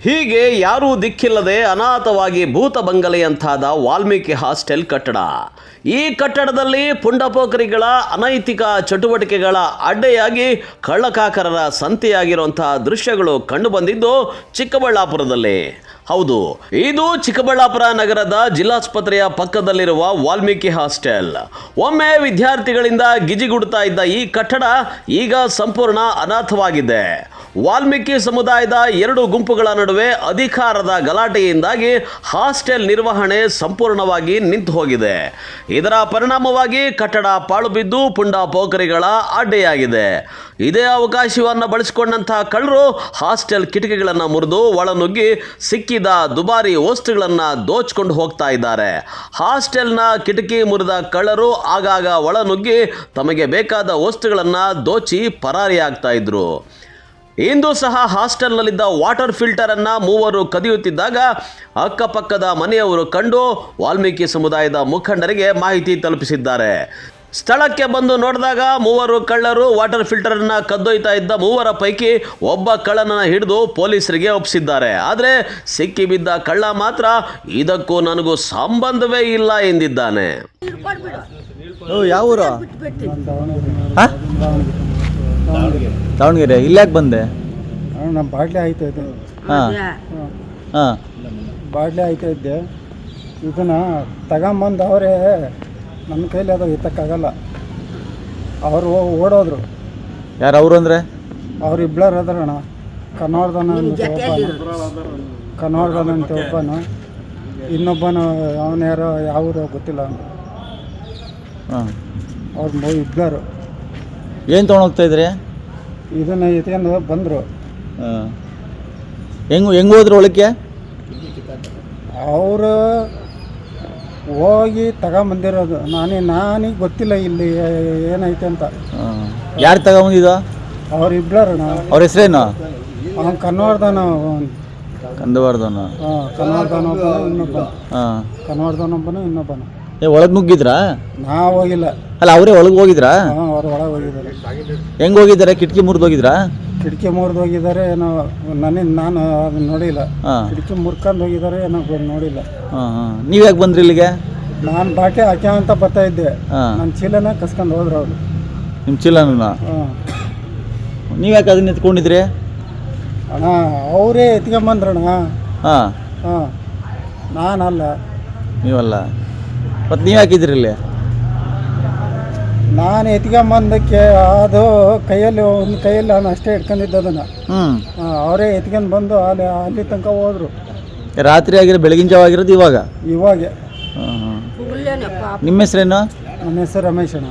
ಹೀಗೆ ಯಾರೂ ದಿಕ್ಕಿಲ್ಲದೆ ಅನಾಥವಾಗಿ ಭೂತ ಬಂಗಲೆಯಂತಾದ ವಾಲ್ಮೀಕಿ ಹಾಸ್ಟೆಲ್ ಕಟ್ಟಡ. ಈ ಕಟ್ಟಡದಲ್ಲಿ ಪುಂಡಪೋಖರಿಗಳ ಅನೈತಿಕ ಚಟುವಟಿಕೆಗಳ ಅಡ್ಡೆಯಾಗಿ ಕಳ್ಳಕಾಕರರ ಸಂತೆಯಾಗಿರುವಂತಹ ದೃಶ್ಯಗಳು ಕಂಡುಬಂದಿದ್ದು ಚಿಕ್ಕಬಳ್ಳಾಪುರದಲ್ಲಿ. ಹೌದು, ಇದು ಚಿಕ್ಕಬಳ್ಳಾಪುರ ನಗರದ ಜಿಲ್ಲಾಸ್ಪತ್ರೆಯ ಪಕ್ಕದಲ್ಲಿರುವ ವಾಲ್ಮೀಕಿ ಹಾಸ್ಟೆಲ್. ಒಮ್ಮೆ ವಿದ್ಯಾರ್ಥಿಗಳಿಂದ ಗಿಜಿಗುಡ್ತಾ ಇದ್ದ ಈ ಕಟ್ಟಡ ಈಗ ಸಂಪೂರ್ಣ ಅನಾಥವಾಗಿದೆ. ವಾಲ್ಮೀಕಿ ಸಮುದಾಯದ ಎರಡು ಗುಂಪುಗಳ ನಡುವೆ ಅಧಿಕಾರದ ಗಲಾಟೆಯಿಂದಾಗಿ ಹಾಸ್ಟೆಲ್ ನಿರ್ವಹಣೆ ಸಂಪೂರ್ಣವಾಗಿ ನಿಂತು ಹೋಗಿದೆ. ಇದರ ಪರಿಣಾಮವಾಗಿ ಕಟ್ಟಡ ಪಾಳು ಬಿದ್ದು ಪುಂಡ ಪೋಖರಿಗಳ ಅಡ್ಡೆಯಾಗಿದೆ. ಇದೇ ಅವಕಾಶವನ್ನು ಬಳಸಿಕೊಂಡಂತಹ ಕಳ್ಳರು ಹಾಸ್ಟೆಲ್ ಕಿಟಕಿಗಳನ್ನು ಮುರಿದು ಒಳನುಗ್ಗಿ ಸಿಕ್ಕಿದ ದುಬಾರಿ ವಸ್ತುಗಳನ್ನು ದೋಚಿಕೊಂಡು ಹೋಗ್ತಾ ಇದ್ದಾರೆ. ಹಾಸ್ಟೆಲ್ನ ಕಿಟಕಿ ಮುರಿದ ಕಳ್ಳರು ಆಗಾಗ ಒಳನುಗ್ಗಿ ತಮಗೆ ಬೇಕಾದ ವಸ್ತುಗಳನ್ನು ದೋಚಿ ಪರಾರಿಯಾಗ್ತಾ ಇದ್ರು. ಇಂದು ಸಹ ಹಾಸ್ಟೆಲ್ನಲ್ಲಿದ್ದ ವಾಟರ್ ಫಿಲ್ಟರ್ ಅನ್ನು ಮೂವರು ಕದಿಯುತ್ತಿದ್ದಾಗ ಅಕ್ಕಪಕ್ಕದ ಮನೆಯವರು ಕಂಡು ವಾಲ್ಮೀಕಿ ಸಮುದಾಯದ ಮುಖಂಡರಿಗೆ ಮಾಹಿತಿ ತಲುಪಿಸಿದ್ದಾರೆ. ಸ್ಥಳಕ್ಕೆ ಬಂದು ನೋಡಿದಾಗ ಮೂವರು ಕಳ್ಳರು ವಾಟರ್ ಫಿಲ್ಟರ್ ಅನ್ನ ಕದ್ದೊಯ್ತಾ ಇದ್ದ ಮೂವರ ಪೈಕಿ ಒಬ್ಬ ಕಳ್ಳನನ್ನ ಹಿಡಿದು ಪೊಲೀಸರಿಗೆ ಒಪ್ಪಿಸಿದ್ದಾರೆ. ಆದರೆ ಸಿಕ್ಕಿಬಿದ್ದ ಕಳ್ಳ ಮಾತ್ರ ಇದಕ್ಕೂ ನನಗೂ ಸಂಬಂಧವೇ ಇಲ್ಲ ಎಂದಿದ್ದಾನೆ. ಯಾವ ಊರು? ದಾವಣಗೆರೆ. ಇಲ್ಲಾಕೆ ಬಂದೆ? ನಮ್ಮ ಬಾಟ್ಲಿ ಆಯ್ತಾ ಇದ್ದೆ. ಬಾಟ್ಲಿ ಆಯ್ತಾ ಇದ್ದೆ. ಇದನ್ನು ತಗೊಂಬಂದು ಅವರೇ ನನ್ನ ಕೈಲಿ ಅದು ಎತ್ತಕ್ಕಾಗಲ್ಲ. ಅವರು ಓಡೋದ್ರು. ಯಾರು ಅವರು ಅಂದರೆ? ಅವ್ರು ಇಬ್ಬರು ಅದಾರಣ. ಕನ್ನಡದನ ಅಂತ ಒಬ್ಬನು, ಇನ್ನೊಬ್ಬನು ಅವನು ಯಾರೋ ಯಾವರು ಗೊತ್ತಿಲ್ಲ. ಅವ್ರು ಇಬ್ಬರು. ಏನು ತೊಗೊಂಡೋಗ್ತಾ ಇದ್ರಿ? ಇದನ್ನು ಎತ್ಕೊಂಡು ಬಂದರು. ಹೆಂಗೆ ಹೋದ್ರು ಒಳಕ್ಕೆ? ಅವರು ಹೋಗಿ ತಗೊಂಬಂದಿರೋದು. ನಾನೀಗ ಗೊತ್ತಿಲ್ಲ ಇಲ್ಲಿ ಏನೈತೆ ಅಂತ. ಯಾರು ತಗೊಂಬಂದಿದ್ದು? ಅವ್ರು ಇಬ್ಬರಣ್ಣ. ಅವ್ರ ಹೆಸರೇನು? ಅವ್ನು ಕನ್ನಡದನ. ಕಂದವಾರ್ದವನು. ಕನ್ನಡದವನೊಬ್ಬನು ಇನ್ನೊಬ್ಬನು. ಒಳಗೆ ನುಗ್ಗಿದ್ರಾ? ನಾವು ಹೋಗಿಲ್ಲ. ಅಲ್ಲ, ಅವರೇ ಒಳಗೆ ಹೋಗಿದ್ರಾ? ಅವ್ರು ಒಳಗೆ ಹೋಗಿದ್ದಾರೆ. ಹೆಂಗೆ ಹೋಗಿದ್ದಾರೆ? ಕಿಟಕಿ ಮುರಿದು ಹೋಗಿದ್ರಾ? ಕಿಟಕಿ ಮುರಿದು ಹೋಗಿದ್ದಾರೆ ಏನೋ. ನಾನು ಅದನ್ನ ನೋಡಿಲ್ಲ. ಕಿಟಕಿ ಮುರ್ಕೊಂಡು ಹೋಗಿದ್ದಾರೆ ಏನೋ ನೋಡಿಲ್ಲ. ನೀವು ಯಾಕೆ ಬಂದ್ರಿ ಇಲ್ಲಿಗೆ? ನಾನು ಬಾಟೆ ಹಾಕ್ಯ ಅಂತ ಬರ್ತಾ ಇದ್ದೆ. ನನ್ನ ಚೀಲನ ಕಸ್ಕೊಂಡು ಹೋದ್ರು ಅವರು. ನಿಮ್ಮ ಚೀಲನ? ನೀವು ಯಾಕೆ ಅದನ್ನ ಎತ್ಕೊಂಡಿದ್ರಿ? ಅಣ್ಣ ಅವರೇ ಎತ್ಕೊಂಬಂದ್ರಣ್ಣ. ನಾನಲ್ಲ. ನೀವಲ್ಲ? ಮತ್ತು ನೀವು ಹಾಕಿದ್ರಿ ಇಲ್ಲಿ? ನಾನು ಎತ್ಕೊಂಬಂದಕ್ಕೆ ಅದು ಕೈಯಲ್ಲಿ ಒಂದು ಕೈಯಲ್ಲಿ ನಾನು ಅಷ್ಟೇ ಇಟ್ಕೊಂಡಿದ್ದೆ ಅದನ್ನು. ಅವರೇ ಎತ್ಕೊಂಡು ಬಂದು ಅಲ್ಲಿ ತನಕ ಹೋದ್ರು. ರಾತ್ರಿ ಆಗಿರೋ ಬೆಳಗಿನ ಜಾವ ಆಗಿರೋದು ಇವಾಗ? ನಿಮ್ಮ ಹೆಸರೇನು? ನನ್ನ ಹೆಸರು ರಮೇಶ್ ಅಣ್ಣ.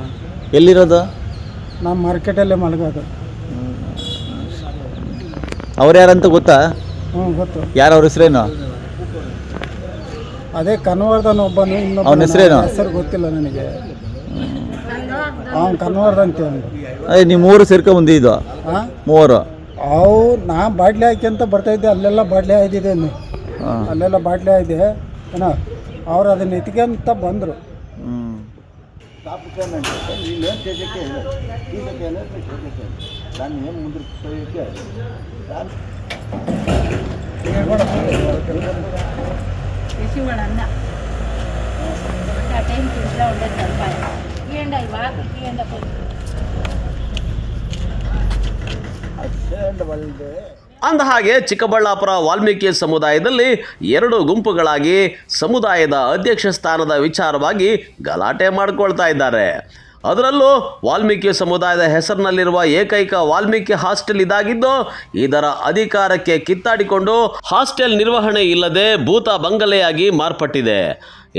ಎಲ್ಲಿರೋದು? ನಮ್ಮ ಮಾರ್ಕೆಟಲ್ಲೇ ಮಲಗೋದು. ಅವ್ರು ಯಾರಂತ ಗೊತ್ತಾ? ಗೊತ್ತು. ಯಾರು? ಅವ್ರ ಹೆಸರೇನು? ಅದೇ ಕನ್ವರ್ಧನ್ ಒಬ್ಬನು. ಅವನ ಹೆಸರೇನು? ಹೆಸರು ಗೊತ್ತಿಲ್ಲ ನನಗೆ. ಅವ್ನು ಕನ್ವರ್ಧನ್ ಅಂತ ಒಂದು. ಅದೇ ನೀವು ಮೂವರು ಸೇರ್ಕೊಂಡ್ಬಂದಿದ್ದು? ಮೂವರು. ನಾ ಬಾಟ್ಲಿ ಹಾಕಿ ಅಂತ ಬರ್ತಾಯಿದ್ದೆ. ಅಲ್ಲೆಲ್ಲ ಬಾಟ್ಲಿ ಆಯ್ದಿದೆ. ಅಲ್ಲೆಲ್ಲ ಬಾಟ್ಲಿ ಆಯ್ದೆ ಏನೋ. ಅವ್ರು ಅದನ್ನ ಎತ್ಕೊಂತ ಬಂದರು. ಅಂದ ಹಾಗೆ ಚಿಕ್ಕಬಳ್ಳಾಪುರ ವಾಲ್ಮೀಕಿ ಸಮುದಾಯದಲ್ಲಿ ಎರಡು ಗುಂಪುಗಳಾಗಿ ಸಮುದಾಯದ ಅಧ್ಯಕ್ಷ ಸ್ಥಾನದ ವಿಚಾರವಾಗಿ ಗಲಾಟೆ ಮಾಡಿಕೊಳ್ತಾ ಇದ್ದಾರೆ. ಅದರಲ್ಲೂ ವಾಲ್ಮೀಕಿ ಸಮುದಾಯದ ಹೆಸರಿನಲ್ಲಿರುವ ಏಕೈಕ ವಾಲ್ಮೀಕಿ ಹಾಸ್ಟೆಲ್ ಇದಾಗಿದ್ದು, ಇದರ ಅಧಿಕಾರಕ್ಕೆ ಕಿತ್ತಾಡಿಕೊಂಡು ಹಾಸ್ಟೆಲ್ ನಿರ್ವಹಣೆ ಇಲ್ಲದೆ ಭೂತ ಬಂಗಲೆಯಾಗಿ ಮಾರ್ಪಟ್ಟಿದೆ.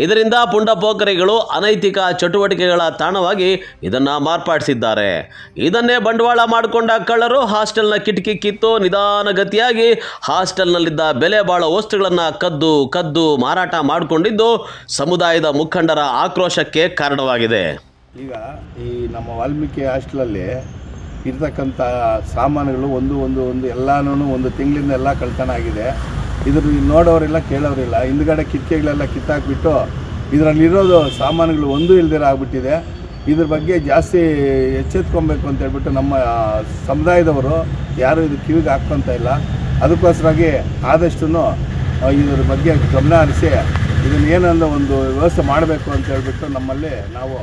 ಇದರಿಂದ ಪುಂಡಪೋಖರಿಗಳು ಅನೈತಿಕ ಚಟುವಟಿಕೆಗಳ ತಾಣವಾಗಿ ಇದನ್ನು ಮಾರ್ಪಡಿಸಿದ್ದಾರೆ. ಇದನ್ನೇ ಬಂಡವಾಳ ಮಾಡಿಕೊಂಡ ಕಳ್ಳರು ಹಾಸ್ಟೆಲ್ನ ಕಿಟಕಿ ಕಿತ್ತು ನಿಧಾನಗತಿಯಾಗಿ ಹಾಸ್ಟೆಲ್ನಲ್ಲಿದ್ದ ಬೆಲೆ ಬಾಳೋ ವಸ್ತುಗಳನ್ನು ಕದ್ದು ಮಾರಾಟ ಮಾಡಿಕೊಂಡಿದ್ದು ಸಮುದಾಯದ ಮುಖಂಡರ ಆಕ್ರೋಶಕ್ಕೆ ಕಾರಣವಾಗಿದೆ. ಈಗ ಈ ನಮ್ಮ ವಾಲ್ಮೀಕಿ ಹಾಸ್ಟೆಲಲ್ಲಿ ಇರ್ತಕ್ಕಂಥ ಸಾಮಾನುಗಳು ಒಂದು ಎಲ್ಲನೂ ಒಂದು ತಿಂಗಳಿಂದ ಎಲ್ಲ ಕಳ್ತನ ಆಗಿದೆ. ಇದ್ರ ನೋಡೋರಿಲ್ಲ, ಕೇಳೋರಿಲ್ಲ. ಹಿಂದ್ಗಡೆ ಕಿಟಕಿಗಳೆಲ್ಲ ಕಿತ್ತಾಕ್ಬಿಟ್ಟು ಇದರಲ್ಲಿರೋದು ಸಾಮಾನುಗಳು ಒಂದೂ ಇಲ್ದಿರ ಆಗಿಬಿಟ್ಟಿದೆ. ಇದ್ರ ಬಗ್ಗೆ ಜಾಸ್ತಿ ಎಚ್ಚೆತ್ಕೊಬೇಕು ಅಂತ ಹೇಳ್ಬಿಟ್ಟು ನಮ್ಮ ಸಮುದಾಯದವರು ಯಾರೂ ಇದು ಕಿವಿಗೆ ಹಾಕ್ಕೊತ ಇಲ್ಲ. ಅದಕ್ಕೋಸ್ಕರಾಗಿ ಆದಷ್ಟು ಇದ್ರ ಬಗ್ಗೆ ಗಮನ ಹರಿಸಿ ಇದನ್ನು ಏನಂದ ಒಂದು ವ್ಯವಸ್ಥೆ ಮಾಡಬೇಕು ಅಂತ ಹೇಳ್ಬಿಟ್ಟು ನಮ್ಮಲ್ಲಿ ನಾವು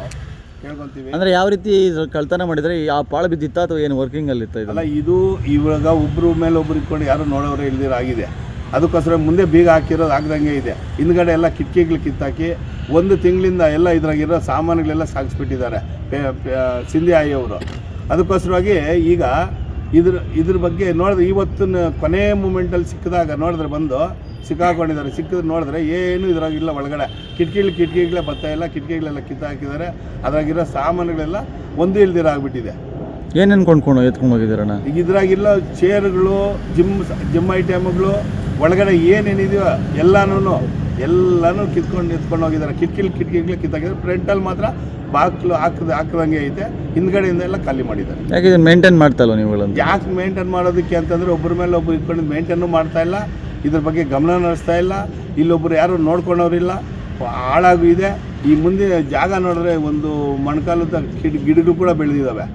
ಕೇಳ್ಕೊತೀವಿ. ಅಂದರೆ ಯಾವ ರೀತಿ ಕಳ್ತನ ಮಾಡಿದರೆ ಆ ಪಾಳು ಬಿದ್ದಿತ್ತ ಅಥವಾ ಏನು ವರ್ಕಿಂಗಲ್ಲಿತ್ತ? ಅಲ್ಲ, ಇದು ಇವಾಗ ಒಬ್ಬರು ಮೇಲೆ ಒಬ್ರು ಇಟ್ಕೊಂಡು ಯಾರು ನೋಡೋರೇ ಇಲ್ದಿರಾಗಿದೆ. ಅದಕ್ಕೋಸ್ಕರ ಮುಂದೆ ಬೀಗ ಹಾಕಿರೋದು ಆಗ್ದಂಗೆ ಇದೆ. ಹಿಂದ್ಗಡೆ ಎಲ್ಲ ಕಿಟಕಿಗಳು ಕಿತ್ತಾಕಿ 1 ತಿಂಗಳಿಂದ ಎಲ್ಲ ಇದ್ರಾಗಿರೋ ಸಾಮಾನುಗಳೆಲ್ಲ ಸಾಗಿಸ್ಬಿಟ್ಟಿದ್ದಾರೆ ಸಿಂಧಿ ಆಯಿಯವರು. ಅದಕ್ಕೋಸ್ಕರವಾಗಿ ಈಗ ಇದ್ರ ಬಗ್ಗೆ ನೋಡಿದ್ರೆ ಇವತ್ತಿನ ಕೊನೆ ಮೂಮೆಂಟಲ್ಲಿ ಸಿಕ್ಕಿದಾಗ ನೋಡಿದ್ರೆ ಬಂದು ಸಿಕ್ಕಾಕೊಂಡಿದ್ದಾರೆ. ಸಿಕ್ಕಿದ್ರೆ ನೋಡಿದ್ರೆ ಏನು ಇದ್ರಾಗಿಲ್ಲ, ಒಳಗಡೆ ಕಿಟಕಿಗಳೇ ಬರ್ತಾ ಇಲ್ಲ, ಕಿಟಕಿಗಳೆಲ್ಲ ಕಿತ್ತಾಕಿದ್ದಾರೆ. ಅದ್ರಾಗಿರೋ ಸಾಮಾನುಗಳೆಲ್ಲ ಒಂದು ಇಲ್ದಿರ ಆಗ್ಬಿಟ್ಟಿದೆ. ಏನೇನು ಕೊಂಡ್ಕೊಂಡು ಎತ್ಕೊಂಡು ಹೋಗಿದ್ದೀರಣ್ಣ? ಇದ್ರಾಗಿಲ್ಲ ಚೇರ್ಗಳು, ಜಿಮ್ ಐಟಮ್ಗಳು, ಒಳಗಡೆ ಏನೇನಿದೆಯೋ ಎಲ್ಲನೂ ಎತ್ಕೊಂಡು ಹೋಗಿದ್ದಾರೆ. ಕಿಟಕಿಗಳೇ ಕಿತ್ತಾಕಿದ್ದಾರೆ. ಫ್ರಂಟಲ್ಲಿ ಮಾತ್ರ ಬಾಕ್ಲು ಹಾಕದಂಗೆ ಐತೆ, ಹಿಂದ್ಗಡೆಯಿಂದ ಎಲ್ಲ ಖಾಲಿ ಮಾಡಿದ್ದಾರೆ. ಯಾಕೆ ಇದನ್ನು ಮೇಂಟೈನ್ ಮಾಡ್ತಾ ಇಲ್ಲ ನೀವುಗಳನ್ನು? ಯಾಕೆ ಮೇಂಟೈನ್ ಮಾಡೋದಕ್ಕೆ ಅಂತಂದರೆ ಒಬ್ಬರ ಮೇಲೆ ಒಬ್ಬರು ಇಟ್ಕೊಂಡು ಮೇಂಟೈನು ಮಾಡ್ತಾ ಇಲ್ಲ, ಇದ್ರ ಬಗ್ಗೆ ಗಮನ ಹರಿಸ್ತಾ ಇಲ್ಲ. ಇಲ್ಲೊಬ್ಬರು ಯಾರು ನೋಡ್ಕೊಂಡವ್ರಿಲ್ಲ, ಹಾಳಾಗೂ ಇದೆ. ಈ ಮುಂದೆ ಜಾಗ ನೋಡಿದ್ರೆ ಒಂದು ಮೊಣಕಾಲದ ಗಿಡಗಳು ಕೂಡ ಬೆಳೆದಿದ್ದಾವೆ.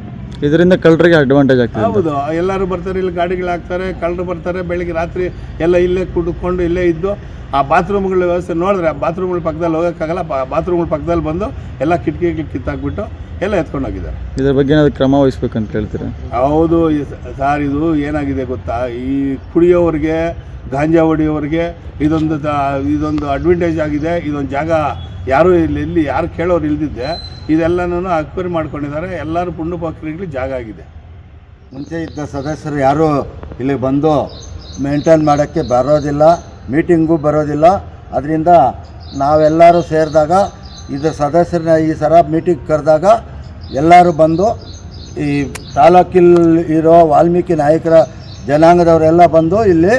ಇದರಿಂದ ಕಳ್ಳರಿಗೆ ಅಡ್ವಾಂಟೇಜ್ ಆಗ್ತದೆ. ಹೌದು, ಎಲ್ಲರೂ ಬರ್ತಾರೆ, ಇಲ್ಲಿ ಗಾಡಿಗಳು ಹಾಕ್ತಾರೆ, ಕಳ್ಳರು ಬರ್ತಾರೆ, ಬೆಳಿಗ್ಗೆ ರಾತ್ರಿ ಎಲ್ಲ ಇಲ್ಲೇ ಕುಡ್ಕೊಂಡು ಇಲ್ಲೇ ಇದ್ದು ಆ ಬಾತ್ರೂಮ್ಗಳ ವ್ಯವಸ್ಥೆ ನೋಡಿದ್ರೆ ಆ ಬಾತ್ರೂಮ್ಗಳ ಪಕ್ಕದಲ್ಲಿ ಹೋಗೋಕ್ಕಾಗಲ್ಲ. ಬಾತ್ರೂಮ್ಗಳ ಪಕ್ಕದಲ್ಲಿ ಬಂದು ಎಲ್ಲ ಕಿಟಕಿಗಳು ಕಿತ್ತಾಕ್ಬಿಟ್ಟು ಎಲ್ಲ ಎತ್ಕೊಂಡು ಹೋಗಿದ್ದಾರೆ. ಇದ್ರ ಬಗ್ಗೆ ಏನಾದ್ರು ಕ್ರಮ ವಹಿಸ್ಬೇಕಂತ ಕೇಳ್ತೀರಾ? ಹೌದು ಸರ್, ಇದು ಏನಾಗಿದೆ ಗೊತ್ತಾ, ಈ ಕುಡಿಯೋವ್ರಿಗೆ, ಗಾಂಜಾ ಹೊಡಿಯೋವ್ರಿಗೆ ಇದೊಂದು ಅಡ್ವಾಂಟೇಜ್ ಆಗಿದೆ. ಇದೊಂದು ಜಾಗ ಯಾರು ಇಲ್ಲಿ ಯಾರು ಕೇಳೋರು ಇಲ್ದಿದ್ದೆ ಇದೆಲ್ಲನೂ ಅಕ್ವೈರಿ ಮಾಡ್ಕೊಂಡಿದ್ದಾರೆ. ಎಲ್ಲರೂ ಪುಣ್ಯಪಕ್ರಿಗೆ ಜಾಗ ಆಗಿದೆ. ಮುಂಚೆ ಇದ್ದ ಸದಸ್ಯರು ಯಾರೂ ಇಲ್ಲಿ ಬಂದು ಮೇಂಟೈನ್ ಮಾಡೋಕ್ಕೆ ಬರೋದಿಲ್ಲ, ಮೀಟಿಂಗೂ ಬರೋದಿಲ್ಲ. ಅದರಿಂದ ನಾವೆಲ್ಲರೂ ಸೇರಿದಾಗ ಇದ್ರ ಸದಸ್ಯರನ್ನ ಈ ಸಲ ಮೀಟಿಂಗ್ ಕರೆದಾಗ ಎಲ್ಲರೂ ಬಂದು ಈ ತಾಲೂಕಿಲ್ಲಿ ಇರೋ ವಾಲ್ಮೀಕಿ ನಾಯಕರ ಜನಾಂಗದವರೆಲ್ಲ ಬಂದು ಇಲ್ಲಿ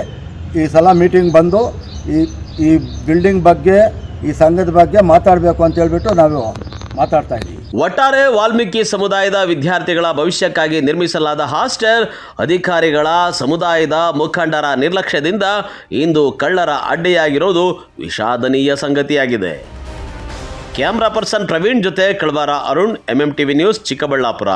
ಈ ಸಲ ಮೀಟಿಂಗ್ ಬಂದು ಈ ಬಿಲ್ಡಿಂಗ್ ಬಗ್ಗೆ, ಈ ಸಂಘದ ಬಗ್ಗೆ ಮಾತಾಡಬೇಕು ಅಂತ ಹೇಳ್ಬಿಟ್ಟು ನಾವು ಮಾತಾಡ್ತಾ ಇದ್ದೀವಿ. ಒಟ್ಟಾರೆ ವಾಲ್ಮೀಕಿ ಸಮುದಾಯದ ವಿದ್ಯಾರ್ಥಿಗಳ ಭವಿಷ್ಯಕ್ಕಾಗಿ ನಿರ್ಮಿಸಲಾದ ಹಾಸ್ಟೆಲ್ ಅಧಿಕಾರಿಗಳ, ಸಮುದಾಯದ ಮುಖಂಡರ ನಿರ್ಲಕ್ಷ್ಯದಿಂದ ಇಂದು ಕಳ್ಳರ ಅಡ್ಡೆಯಾಗಿರೋದು ವಿಷಾದನೀಯ ಸಂಗತಿಯಾಗಿದೆ. ಕ್ಯಾಮ್ರಾ ಪರ್ಸನ್ ಪ್ರವೀಣ್ ಜೊತೆ ಕಳ್ವಾರ ಅರುಣ್, MMTV ನ್ಯೂಸ್, ಚಿಕ್ಕಬಳ್ಳಾಪುರ.